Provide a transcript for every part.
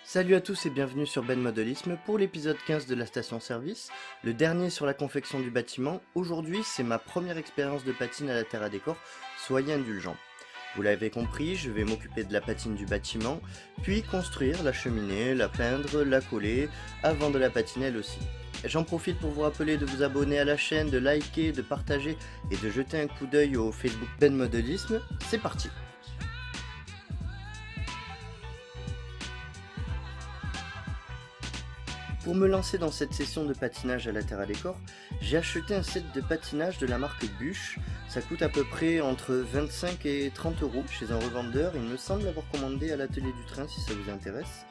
Salut à tous et bienvenue sur Ben Modelisme pour l'épisode 15 de la station service, le dernier sur la confection du bâtiment. Aujourd'hui, c'est ma première expérience de patine à la terre à décor, soyez indulgents. Vous l'avez compris, je vais m'occuper de la patine du bâtiment, puis construire la cheminée, la peindre, la coller, avant de la patiner elle aussi. J'en profite pour vous rappeler de vous abonner à la chaîne, de liker, de partager et de jeter un coup d'œil au Facebook Ben Modelisme. C'est parti! Pour me lancer dans cette session de patinage à la terre à décor, j'ai acheté un set de patinage de la marque Buche. Ça coûte à peu près entre 25 et 30 euros chez un revendeur. Il me semble avoir commandé à l'atelier du train si ça vous intéresse.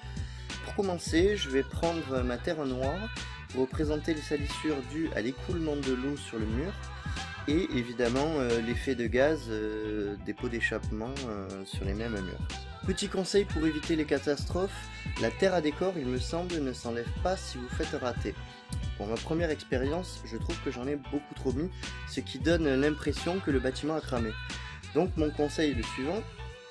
Pour commencer, je vais prendre ma terre noire pour représenter les salissures dues à l'écoulement de l'eau sur le mur et évidemment l'effet de gaz des pots d'échappement sur les mêmes murs. Petit conseil pour éviter les catastrophes, la terre à décor il me semble ne s'enlève pas si vous faites rater. Pour ma première expérience, je trouve que j'en ai beaucoup trop mis, ce qui donne l'impression que le bâtiment a cramé. Donc mon conseil est le suivant,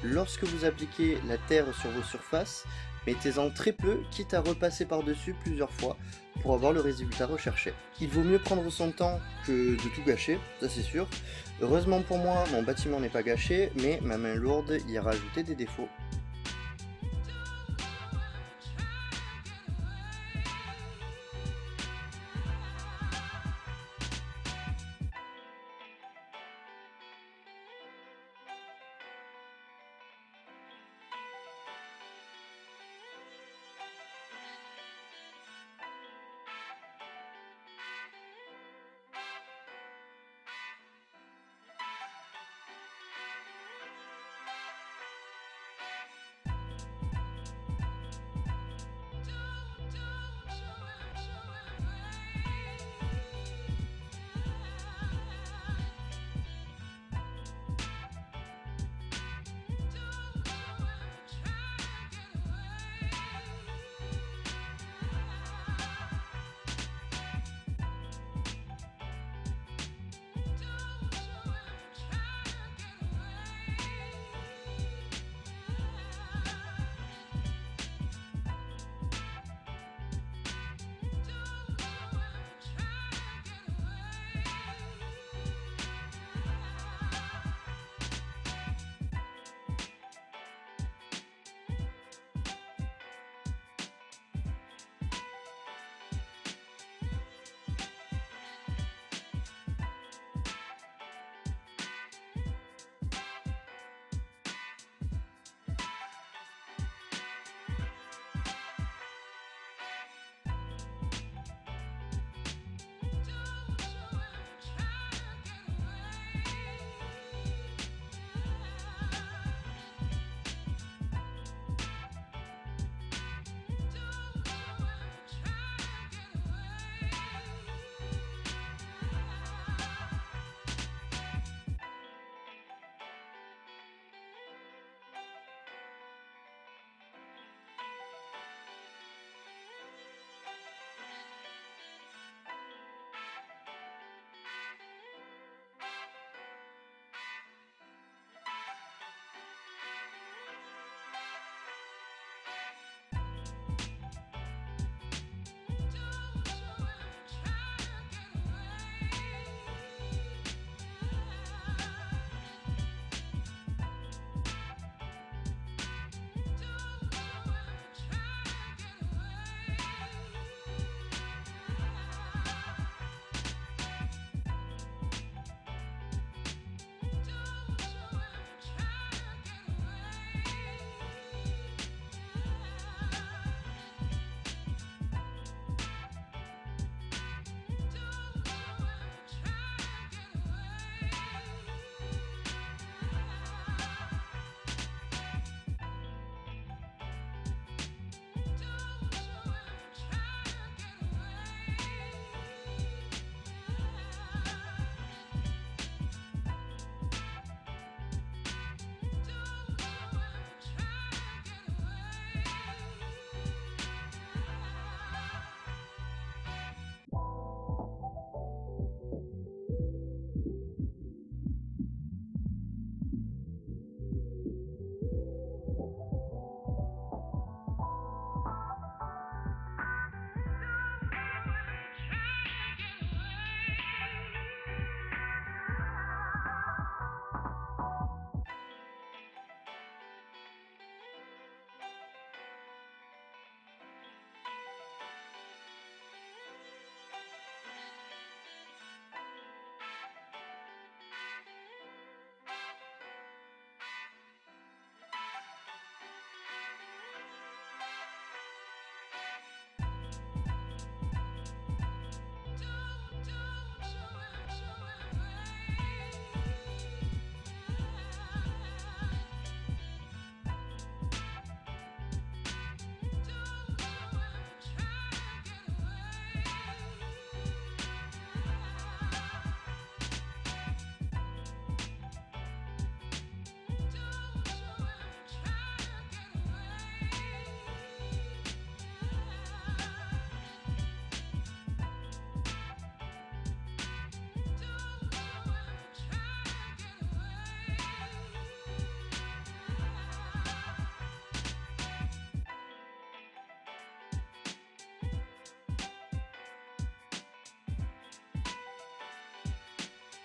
lorsque vous appliquez la terre sur vos surfaces, mettez-en très peu, quitte à repasser par-dessus plusieurs fois pour avoir le résultat recherché. Il vaut mieux prendre son temps que de tout gâcher, ça c'est sûr. Heureusement pour moi, mon bâtiment n'est pas gâché, mais ma main lourde y a rajouté des défauts.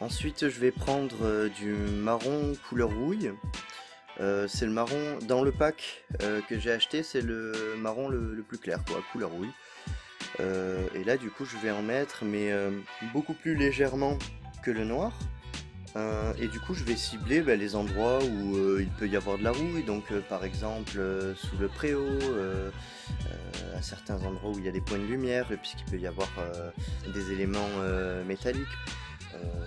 Ensuite, je vais prendre du marron couleur rouille. C'est le marron dans le pack que j'ai acheté, c'est le marron le plus clair, quoi, couleur rouille. Et là, du coup, je vais en mettre, mais beaucoup plus légèrement que le noir. Et du coup, je vais cibler les endroits où il peut y avoir de la rouille, donc par exemple sous le préau, à certains endroits où il y a des points de lumière, puisqu'il peut y avoir des éléments métalliques,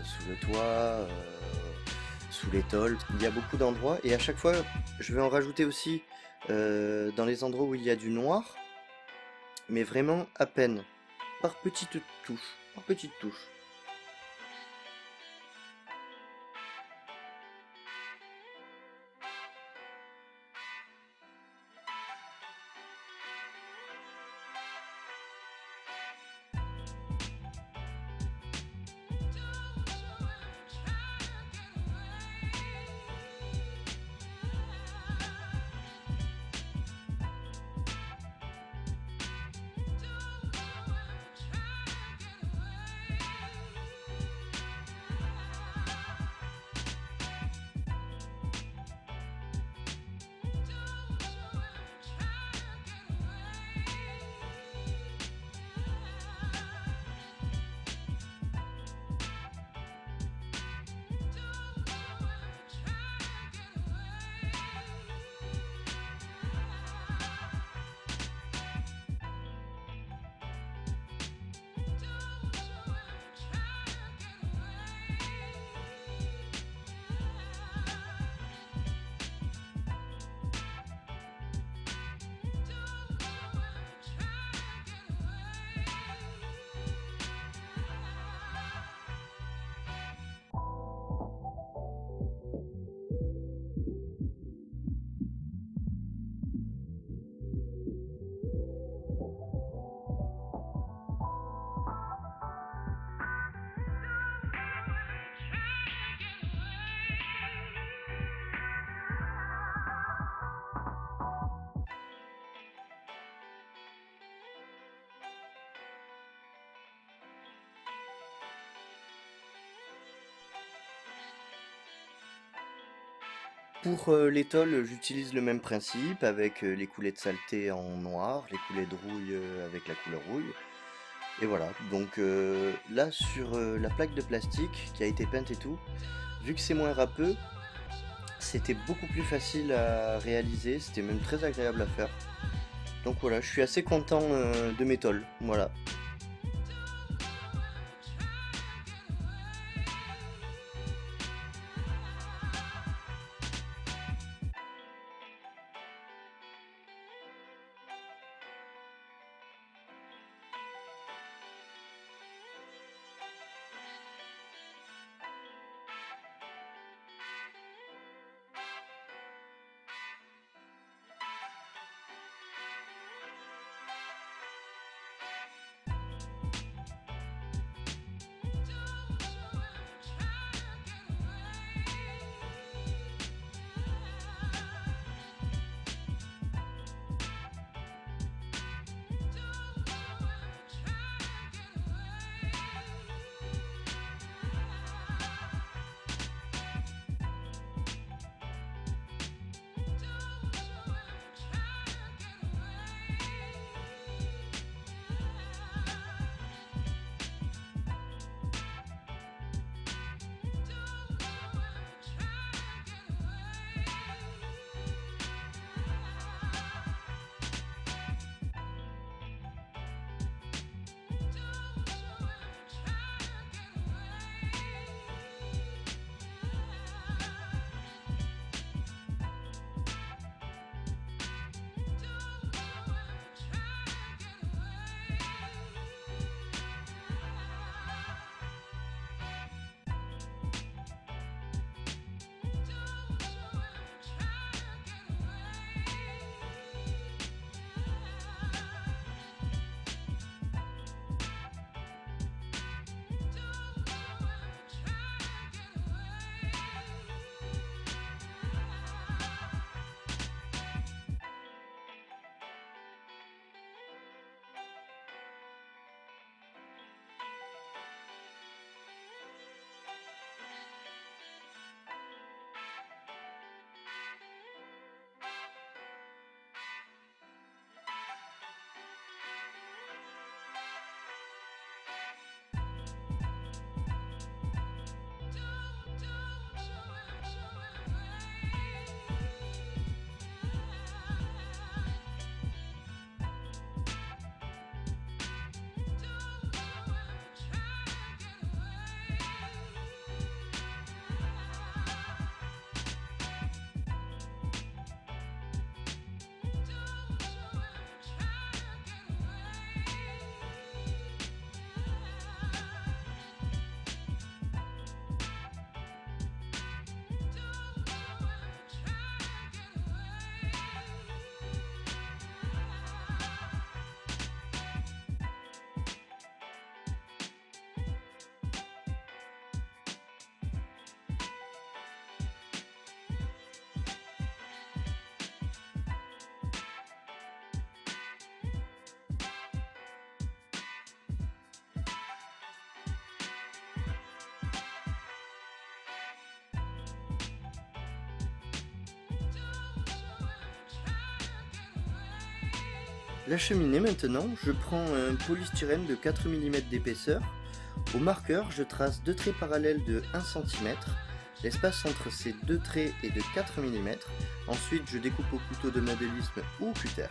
sous le toit, sous les tôles. Il y a beaucoup d'endroits, et à chaque fois, je vais en rajouter aussi dans les endroits où il y a du noir, mais vraiment à peine, par petites touches, par petites touches. Pour l'étole, j'utilise le même principe avec les coulées de saleté en noir, les coulées de rouille avec la couleur rouille. Et voilà, donc là sur la plaque de plastique qui a été peinte et tout, vu que c'est moins râpeux, c'était beaucoup plus facile à réaliser, c'était même très agréable à faire. Donc voilà, je suis assez content de mes tôles, voilà. La cheminée maintenant, je prends un polystyrène de 4 mm d'épaisseur. Au marqueur, je trace deux traits parallèles de 1 cm. L'espace entre ces deux traits est de 4 mm. Ensuite, je découpe au couteau de modélisme ou cutter.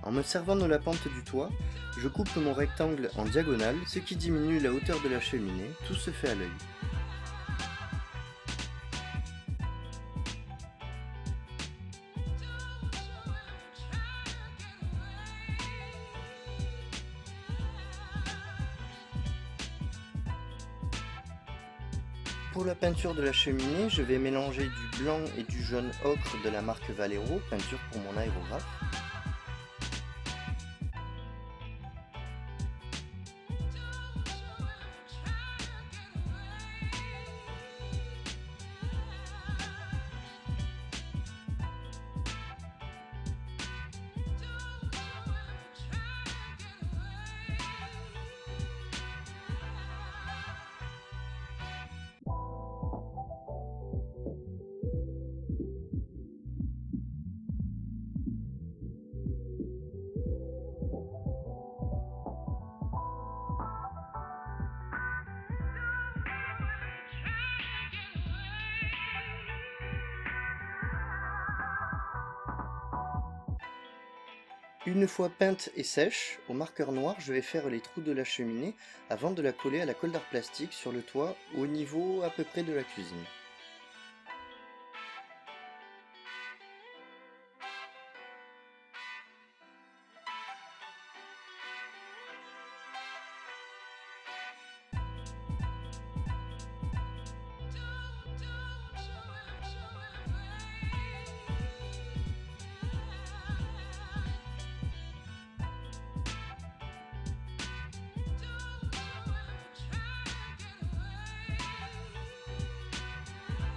En me servant de la pente du toit, je coupe mon rectangle en diagonale, ce qui diminue la hauteur de la cheminée, tout se fait à l'œil. Pour la peinture de la cheminée, je vais mélanger du blanc et du jaune ocre de la marque Valero, peinture pour mon aérographe. Une fois peinte et sèche, au marqueur noir, je vais faire les trous de la cheminée avant de la coller à la colle d'art plastique sur le toit au niveau à peu près de la cuisine.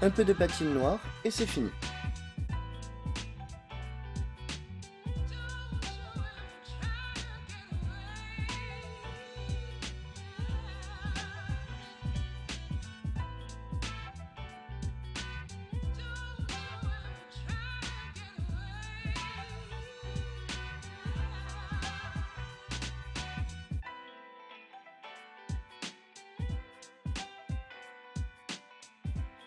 Un peu de patine noire et c'est fini.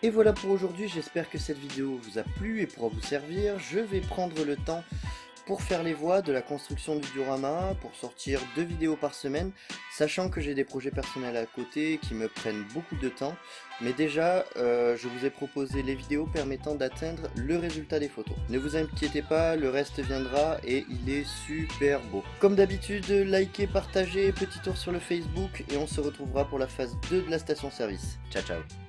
Et voilà pour aujourd'hui, j'espère que cette vidéo vous a plu et pourra vous servir. Je vais prendre le temps pour faire les voies de la construction du diorama, pour sortir 2 vidéos par semaine, sachant que j'ai des projets personnels à côté qui me prennent beaucoup de temps. Mais déjà, je vous ai proposé les vidéos permettant d'atteindre le résultat des photos. Ne vous inquiétez pas, le reste viendra et il est super beau. Comme d'habitude, likez, partagez, petit tour sur le Facebook et on se retrouvera pour la phase 2 de la station service. Ciao ciao.